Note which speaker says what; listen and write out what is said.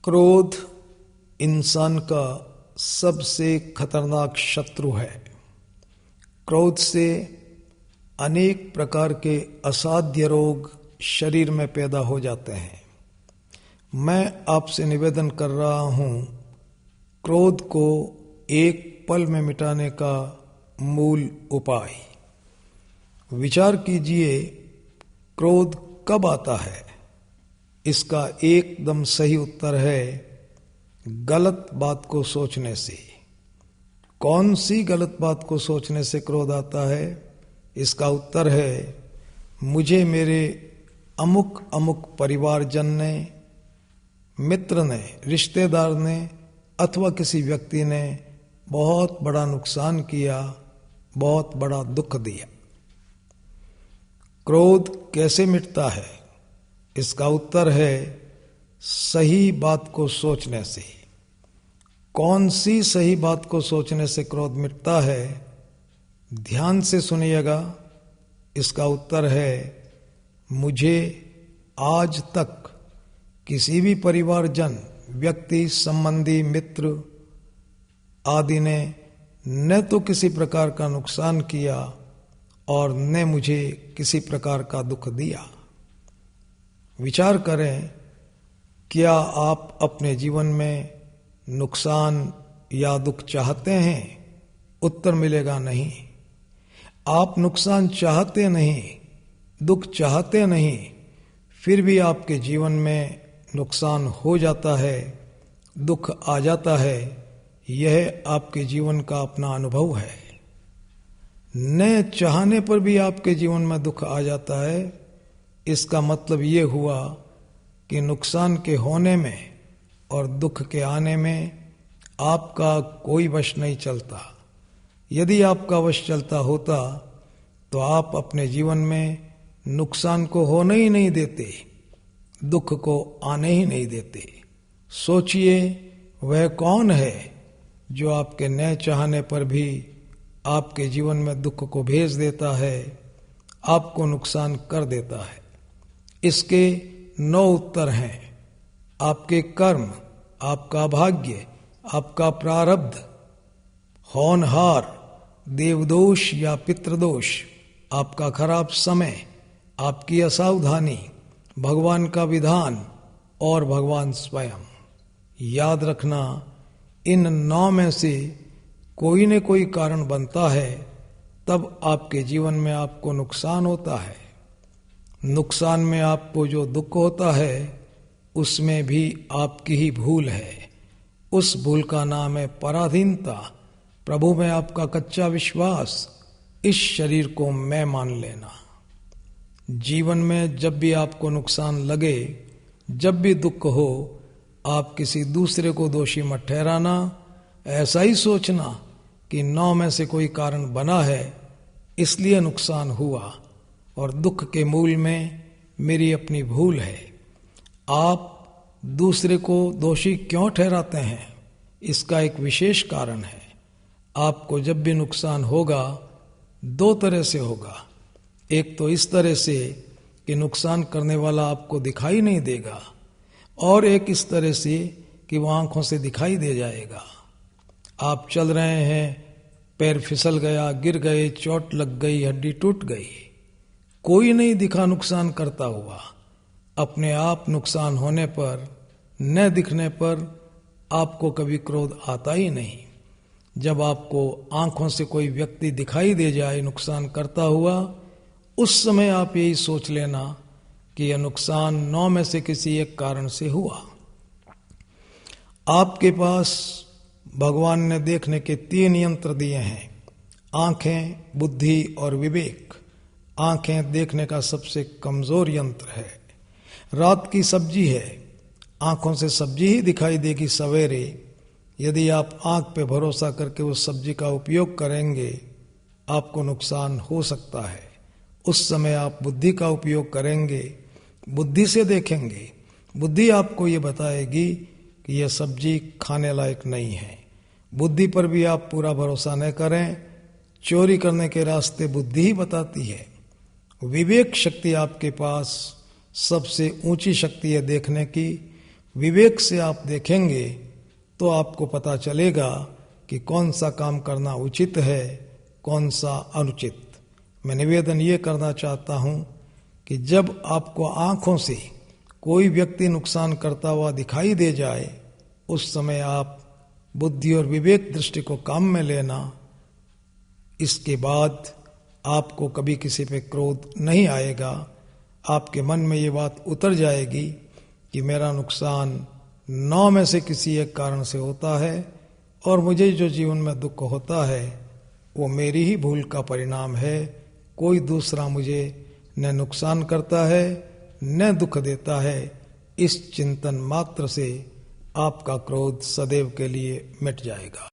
Speaker 1: क्रोध इंसान का सबसे खतरनाक शत्रु है। क्रोध से अनेक प्रकार के असाध्य रोग शरीर में पैदा हो जाते हैं। मैं आपसे निवेदन कर रहा हूं, क्रोध को एक पल में मिटाने का मूल उपाय। विचार कीजिए, क्रोध कब आता है? इसका एकदम सही उत्तर है गलत बात को सोचने से। कौन सी गलत बात को सोचने से क्रोध आता है? इसका उत्तर है, मुझे मेरे अमुक अमुक परिवारजन ने, मित्र ने, रिश्तेदार ने अथवा किसी व्यक्ति ने बहुत बड़ा नुकसान किया, बहुत बड़ा दुख दिया। क्रोध कैसे मिटता है? इसका उत्तर है सही बात को सोचने से। कौन सी सही बात को सोचने से क्रोध मिटता है? ध्यान से सुनिएगा। इसका उत्तर है, मुझे आज तक किसी भी परिवारजन, व्यक्ति, संबंधी, मित्र आदि ने न तो किसी प्रकार का नुकसान किया और न मुझे किसी प्रकार का दुख दिया। विचार करें, क्या आप अपने जीवन में नुकसान या दुख चाहते हैं? उत्तर मिलेगा नहीं। आप नुकसान चाहते नहीं, दुख चाहते नहीं, फिर भी आपके जीवन में नुकसान हो जाता है, दुख आ जाता है। यह आपके जीवन का अपना अनुभव है। न चाहने पर भी आपके जीवन में दुख आ जाता है। इसका मतलब ये हुआ कि नुकसान के होने में और दुख के आने में आपका कोई वश नहीं चलता। यदि आपका वश चलता होता तो आप अपने जीवन में नुकसान को होने ही नहीं देते, दुख को आने ही नहीं देते। सोचिए, वह कौन है जो आपके न चाहने पर भी आपके जीवन में दुख को भेज देता है, आपको नुकसान कर देता है? इसके 9 उत्तर हैं। आपके कर्म, आपका भाग्य, आपका प्रारब्ध, होनहार, देवदोष या पितृदोष, आपका खराब समय, आपकी असावधानी, भगवान का विधान और भगवान स्वयं। याद रखना, इन 9 में से कोई न कोई कारण बनता है, तब आपके जीवन में आपको नुकसान होता है। नुकसान में आपको जो दुख होता है, उसमें भी आपकी ही भूल है। उस भूल का नाम है पराधीनता, प्रभु में आपका कच्चा विश्वास, इस शरीर को मैं मान लेना। जीवन में जब भी आपको नुकसान लगे, जब भी दुख हो, आप किसी दूसरे को दोषी मत ठहराना। ऐसा ही सोचना कि 9 में से कोई कारण बना है, इसलिए नुकसान हुआ और दुख के मूल में मेरी अपनी भूल है। आप दूसरे को दोषी क्यों ठहराते हैं? इसका एक विशेष कारण है। आपको जब भी नुकसान होगा, 2 तरह से होगा। एक तो इस तरह से कि नुकसान करने वाला आपको दिखाई नहीं देगा, और एक इस तरह से कि वो आंखों से दिखाई दे जाएगा। आप चल रहे हैं, पैर फिसल गया, गिर गए, चोट लग गई, हड्डी टूट गई, कोई नहीं दिखा नुकसान करता हुआ। अपने आप नुकसान होने पर, न दिखने पर आपको कभी क्रोध आता ही नहीं। जब आपको आंखों से कोई व्यक्ति दिखाई दे जाए नुकसान करता हुआ, उस समय आप यही सोच लेना कि यह नुकसान 9 में से किसी एक कारण से हुआ। आपके पास भगवान ने देखने के 3 यंत्र दिए हैं, आंखें, बुद्धि और विवेक। आंखें देखने का सबसे कमजोर यंत्र है। रात की सब्जी है, आंखों से सब्जी ही दिखाई देगी सवेरे। यदि आप आंख पे भरोसा करके उस सब्जी का उपयोग करेंगे, आपको नुकसान हो सकता है। उस समय आप बुद्धि का उपयोग करेंगे, बुद्धि से देखेंगे। बुद्धि आपको ये बताएगी कि यह सब्जी खाने लायक नहीं है। बुद्धि पर भी आप पूरा भरोसा न करें। चोरी करने के रास्ते बुद्धि ही बताती है। विवेक शक्ति आपके पास सबसे ऊंची शक्ति है देखने की। विवेक से आप देखेंगे तो आपको पता चलेगा कि कौन सा काम करना उचित है, कौन सा अनुचित। मैं निवेदन ये करना चाहता हूं कि जब आपको आंखों से कोई व्यक्ति नुकसान करता हुआ दिखाई दे जाए, उस समय आप बुद्धि और विवेक दृष्टि को काम में लेना। इसके बाद आपको कभी किसी पे क्रोध नहीं आएगा। आपके मन में ये बात उतर जाएगी कि मेरा नुकसान 9 में से किसी एक कारण से होता है और मुझे जो जीवन में दुख होता है वो मेरी ही भूल का परिणाम है। कोई दूसरा मुझे न नुकसान करता है न दुख देता है। इस चिंतन मात्र से आपका क्रोध सदैव के लिए मिट जाएगा।